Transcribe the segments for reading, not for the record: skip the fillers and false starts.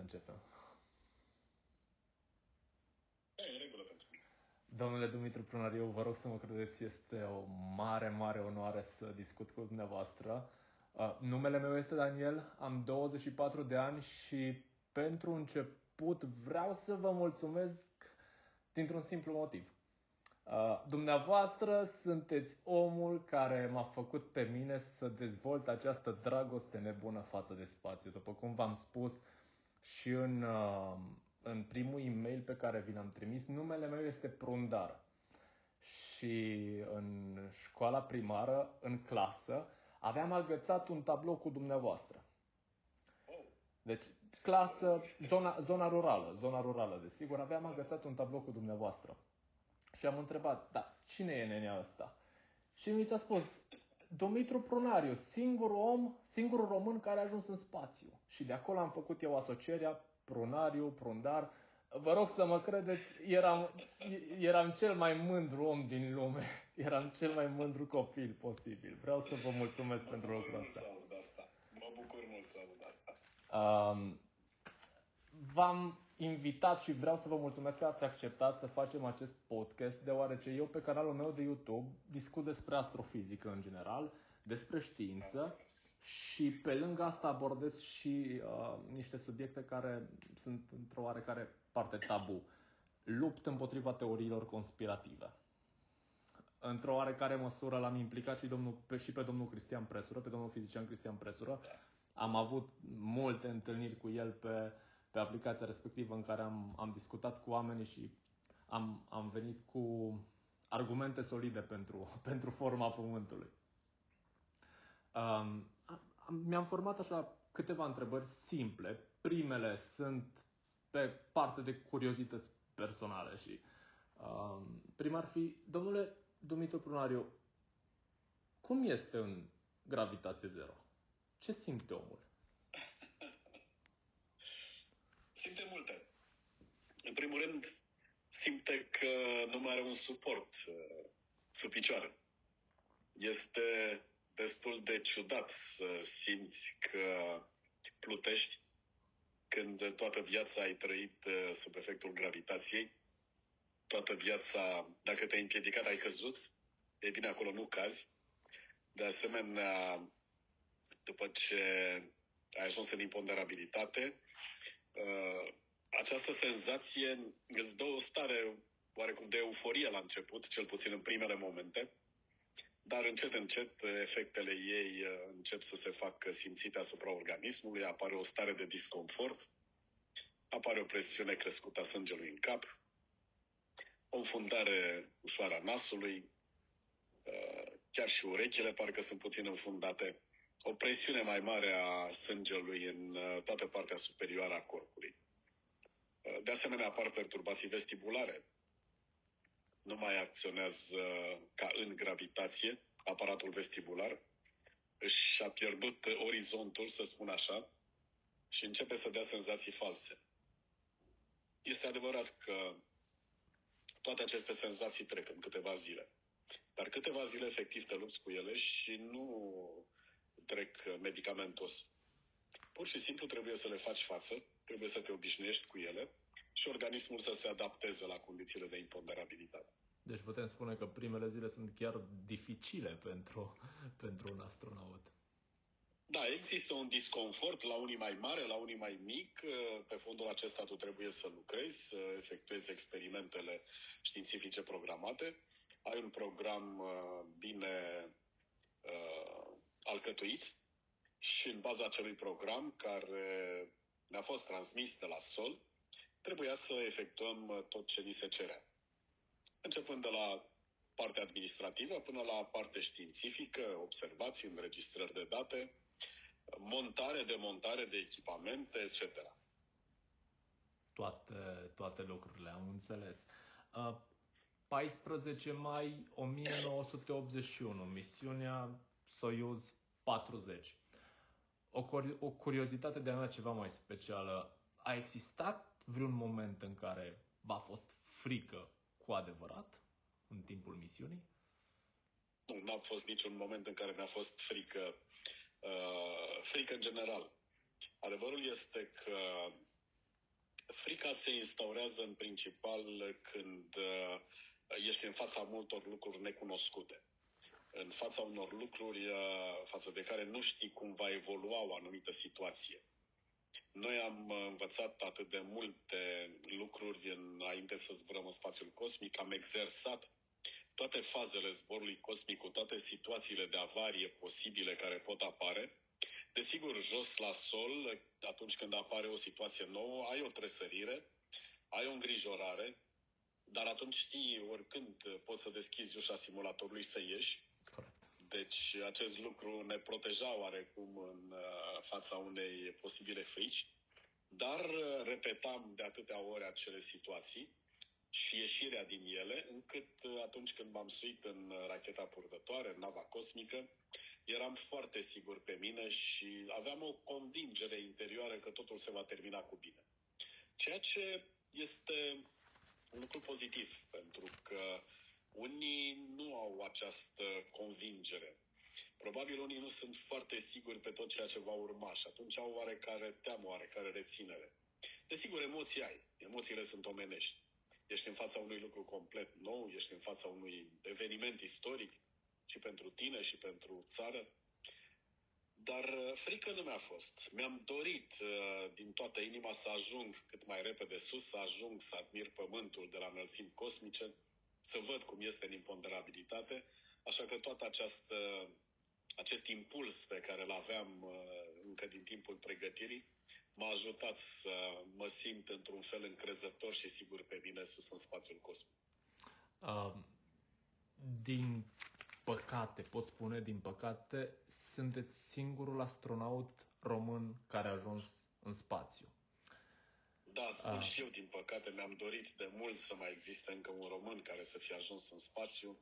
să începem. Da, e în regulă pentru mine. Domnule Dumitru Prunariu, vă rog să mă credeți, este o mare, mare onoare să discut cu dumneavoastră. Numele meu este Daniel, am 24 de ani și pentru început vreau să vă mulțumesc dintr-un simplu motiv. Dumneavoastră sunteți omul care m-a făcut pe mine să dezvolt această dragoste nebună față de spațiu. După cum v-am spus și în primul e-mail pe care vi l-am trimis, numele meu este Prundar. Și în școala primară, în clasă, aveam agățat un tablou cu dumneavoastră. Deci, clasă, zona rurală, desigur, aveam agățat un tablou cu dumneavoastră. Și am întrebat, da, cine e nenea ăsta? Și mi s-a spus, Dumitru Prunariu, singurul român care a ajuns în spațiu. Și de acolo am făcut eu asocierea Prunariu, Prundar. Vă rog să mă credeți, eram cel mai mândru om din lume. Eram cel mai mândru copil posibil. Vreau să vă mulțumesc pentru lucrul ăsta. Mă bucur mult să aud asta. V-am invitat și vreau să vă mulțumesc că ați acceptat să facem acest podcast, deoarece eu pe canalul meu de YouTube discut despre astrofizică în general, despre știință și pe lângă asta abordez și niște subiecte care sunt într-o oarecare parte tabu. Lupt împotriva teoriilor conspirative. Într-o oarecare măsură l-am implicat și pe domnul Cristian Presură, pe domnul fizician Cristian Presură. Am avut multe întâlniri cu el pe aplicația respectivă în care am discutat cu oamenii și am venit cu argumente solide pentru forma Pământului. Mi-am format așa câteva întrebări simple. Primele sunt pe parte de curiozități personale și prima ar fi, domnule Dumitru Prunariu, cum este în gravitație zero? Ce simte omul? Simte multe. În primul rând, simte că nu mai are un suport sub picioare. Este destul de ciudat să simți că plutești când toată viața ai trăit sub efectul gravitației. Toată viața, dacă te-ai împiedicat, ai căzut. E bine, acolo nu cazi. De asemenea, după ce ai ajuns în imponderabilitate, această senzație îți dă o stare oarecum de euforie la început, cel puțin în primele momente, dar încet efectele ei încep să se facă simțite asupra organismului, apare o stare de disconfort, apare o presiune crescută a sângelui în cap, o înfundare ușoară a nasului, chiar și urechile parcă sunt puțin înfundate, o presiune mai mare a sângelui în toată partea superioară a corpului. De asemenea, apar perturbații vestibulare. Nu mai acționează ca în gravitație, aparatul vestibular. Și-a pierdut orizontul, să spun așa, și începe să dea senzații false. Este adevărat că toate aceste senzații trec în câteva zile. Dar câteva zile efectiv te lupți cu ele și nu trec medicamentos. Pur și simplu trebuie să le faci față, trebuie să te obișnuiești cu ele și organismul să se adapteze la condițiile de imponderabilitate. Deci putem spune că primele zile sunt chiar dificile pentru un astronaut. Da, există un disconfort la unii mai mare, la unii mai mic. Pe fondul acesta tu trebuie să lucrezi, să efectuezi experimentele științifice programate. Ai un program bine alcătuit și în baza acelui program care ne-a fost transmis de la sol, trebuia să efectuăm tot ce ni se cerea. Începând de la partea administrativă până la partea științifică, observații, înregistrări de date, montare, demontare de echipamente, etc. Toate lucrurile, am înțeles. 14 mai 1981, misiunea Soyuz 40. O curiozitate de-a mea ceva mai specială. A existat vreun moment în care v-a fost frică cu adevărat în timpul misiunii? Nu a fost niciun moment în care mi-a fost frică. Frică în general. Adevărul este că frica se instaurează în principal când ești în fața multor lucruri necunoscute. În fața unor lucruri față de care nu știi cum va evolua o anumită situație. Noi am învățat atât de multe lucruri înainte să zburăm în spațiul cosmic, am exersat toate fazele zborului cosmic cu toate situațiile de avarie posibile care pot apare. Desigur, jos la sol, atunci când apare o situație nouă, ai o tresărire, ai o îngrijorare, dar atunci știi oricând poți să deschizi ușa simulatorului să ieși. Corect. Deci acest lucru ne proteja oarecum în fața unei posibile frici, dar repetam de atâtea ori acele situații și ieșirea din ele, încât atunci când m-am suit în racheta purtătoare, în nava cosmică, eram foarte sigur pe mine și aveam o convingere interioară că totul se va termina cu bine. Ceea ce este un lucru pozitiv, pentru că unii nu au această convingere. Probabil unii nu sunt foarte siguri pe tot ceea ce va urma și atunci au oarecare teamă, oarecare reținere. Desigur, emoții ai. Emoțiile sunt omenești. Ești în fața unui lucru complet nou, ești în fața unui eveniment istoric și pentru tine și pentru țară. Dar frică nu mi-a fost. Mi-am dorit din toată inima să ajung cât mai repede sus, să ajung să admir pământul de la înălțimi cosmice, să văd cum este în imponderabilitate, așa că toată acest impuls pe care îl aveam încă din timpul pregătirii m-a ajutat să mă simt într-un fel încrezător și sigur pe mine sus în spațiul cosmic. Din păcate, pot spune, din păcate, sunteți singurul astronaut român care a ajuns în spațiu. Da, spun și eu, din păcate, mi-am dorit de mult să mai existe încă un român care să fie ajuns în spațiu,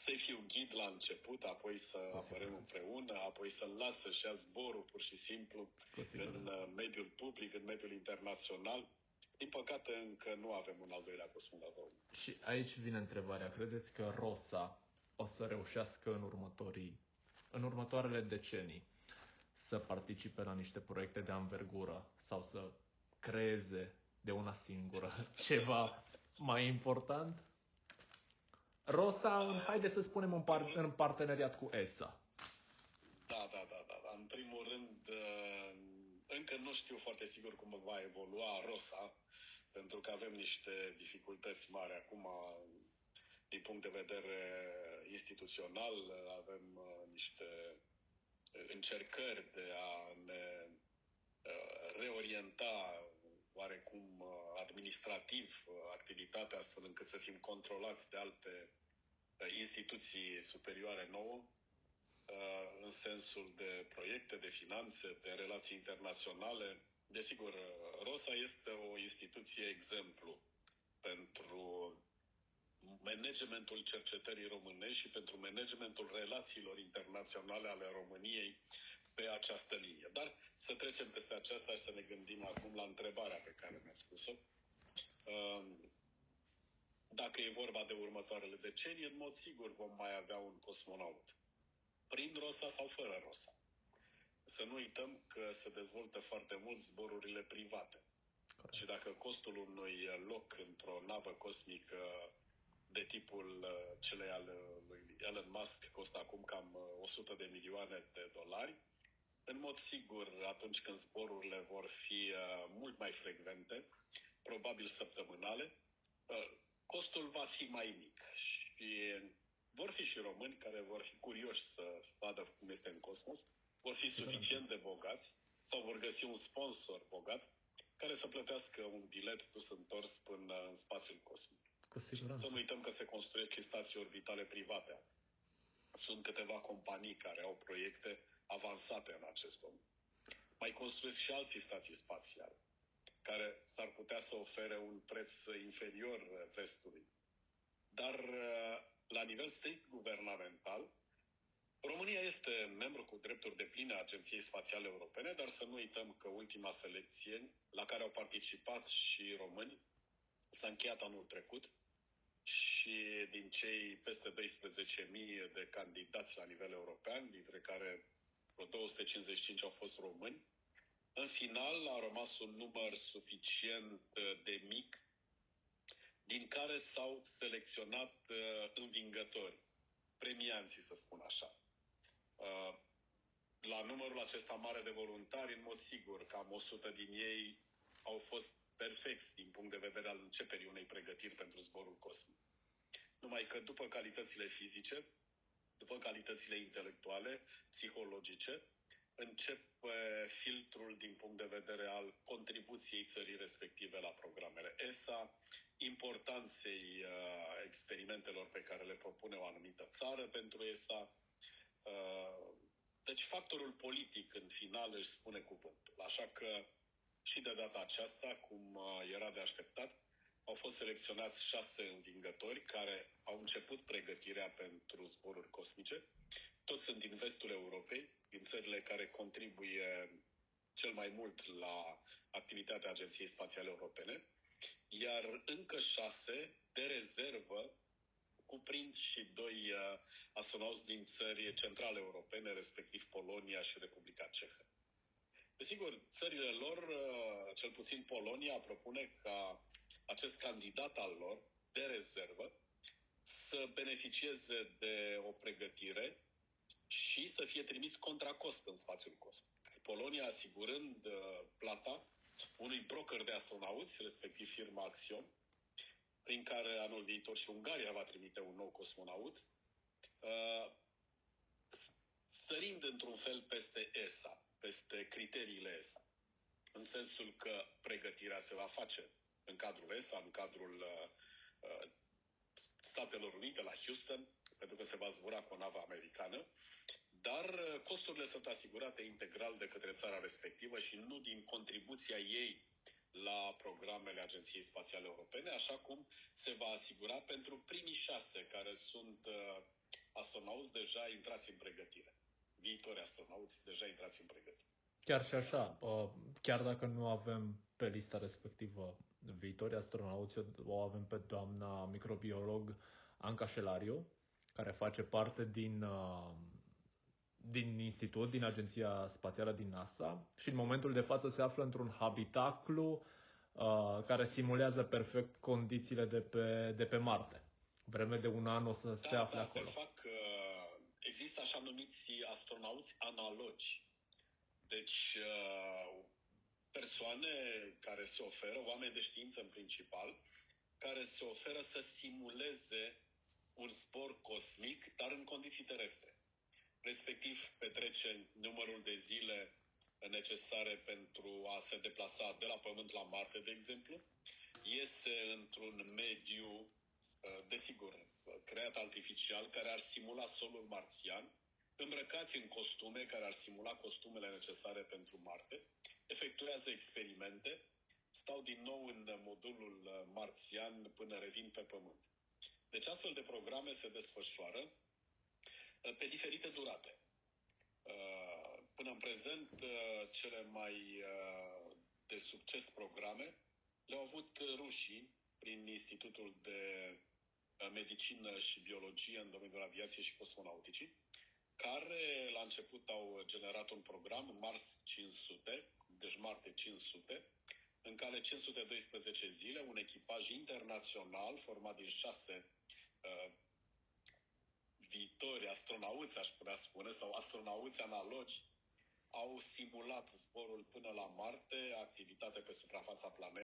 să-i fiu ghid la început, apoi să apărăm împreună, apoi să-l las să-și ia zborul pur și simplu în mediul public, în mediul internațional. Din păcate, încă nu avem un al doilea cosmonaut. Și aici vine întrebarea. Credeți că ROSA o să reușească în următoarele decenii să participe la niște proiecte de anvergură sau să creeze de una singură ceva mai important? ROSA, haideți să spunem în parteneriat cu ESA. Da. În primul rând, încă nu știu foarte sigur cum va evolua ROSA, pentru că avem niște dificultăți mari acum din punct de vedere instituțional, avem niște încercări de a ne reorienta oarecum administrativ activitatea astfel încât să fim controlați de alte instituții superioare nouă, în sensul de proiecte, de finanțe, de relații internaționale. Desigur, ROSA este o instituție exemplu pentru managementul cercetării românești și pentru managementul relațiilor internaționale ale României pe această linie. Dar să trecem peste aceasta și să ne gândim acum la întrebarea pe care mi-a spus-o. Dacă e vorba de următoarele decenii, în mod sigur vom mai avea un cosmonaut. Prin ROSA sau fără ROSA. Să nu uităm că se dezvoltă foarte mult zborurile private. Corect. Și dacă costul unui loc într-o navă cosmică de tipul celei al lui Elon Musk costă acum cam 100 de milioane de dolari, în mod sigur, atunci când zborurile vor fi mult mai frecvente, probabil săptămânale, costul va fi mai mic. Și vor fi și români care vor fi curioși să vadă cum este în cosmos, vor fi suficient de bogați sau vor găsi un sponsor bogat care să plătească un bilet dus întors până în spațiul cosmic. Cu siguranță. Să nu uităm că se construiesc și stații orbitale private. Sunt câteva companii care au proiecte avansate în acest domeniu. Mai construiesc și alții stații spațiale, care s-ar putea să ofere un preț inferior vestului. Dar la nivel strict guvernamental, România este membru cu drepturi depline a Agenției Spațiale Europene, dar să nu uităm că ultima selecție la care au participat și români s-a încheiat anul trecut și din cei peste 12.000 de candidați la nivel european, dintre care vreo 255 au fost români, În final a rămas un număr suficient de mic din care s-au selecționat învingători, premianții, să spun așa. La numărul acesta mare de voluntari, în mod sigur, cam 100 din ei au fost perfecți din punct de vedere al începerii unei pregătiri pentru zborul cosmic. Numai că după calitățile fizice, după calitățile intelectuale, psihologice, începe filtrul din punct de vedere al contribuției țării respective la programele ESA, importanței experimentelor pe care le propune o anumită țară pentru ESA. Deci factorul politic în final își spune cuvântul. Așa că și de data aceasta, cum era de așteptat, au fost selecționați 6 învingători care au început pregătirea pentru zboruri cosmice. Toți sunt din vestul Europei, din țările care contribuie cel mai mult la activitatea Agenției Spațiale Europene, iar încă 6 de rezervă cuprind și 2 astronauți din țări centrale europene, respectiv Polonia și Republica Cehă. Desigur, țările lor, cel puțin Polonia, propune ca acest candidat al lor de rezervă să beneficieze de o pregătire și să fie trimis contra cost în spațiul cosmic. Polonia asigurând plata unui broker de astronauți, respectiv firma Axiom, prin care anul viitor și Ungaria va trimite un nou cosmonaut, sărind într-un fel peste ESA, peste criteriile ESA, în sensul că pregătirea se va face în cadrul ESA, în cadrul Statelor Unite, la Houston, pentru că se va zbura cu o navă americană, dar costurile sunt asigurate integral de către țara respectivă și nu din contribuția ei la programele Agenției Spațiale Europene, așa cum se va asigura pentru primii 6 care sunt astronauți deja intrați în pregătire. Viitori astronauți deja intrați în pregătire. Chiar și așa, chiar dacă nu avem pe lista respectivă viitorii astronauți, o avem pe doamna microbiolog Anca Șelariu, care face parte din institut, din Agenția Spațială din NASA și în momentul de față se află într-un habitaclu care simulează perfect condițiile de pe Marte. Vreme de un an o să se afle acolo. Există așa numiți astronauți analogi. Deci persoane care se oferă, oameni de știință în principal, care se oferă să simuleze un zbor cosmic, dar în condiții terestre. Respectiv petrece numărul de zile necesare pentru a se deplasa de la Pământ la Marte, de exemplu, iese într-un mediu, desigur, creat artificial, care ar simula solul marțian, îmbrăcați în costume care ar simula costumele necesare pentru Marte, efectuează experimente, stau din nou în modulul marțian până revin pe Pământ. Deci astfel de programe se desfășoară pe diferite durate. Până în prezent, cele mai de succes programe le-au avut rușii prin Institutul de Medicină și Biologie în domeniul aviației și cosmonauticii, care la început au generat un program, Mars 500, deci Marte 500, în care 512 zile, un echipaj internațional format din 6 viitori astronauți, aș putea spune, sau astronauți analogi, au simulat zborul până la Marte, activitate pe suprafața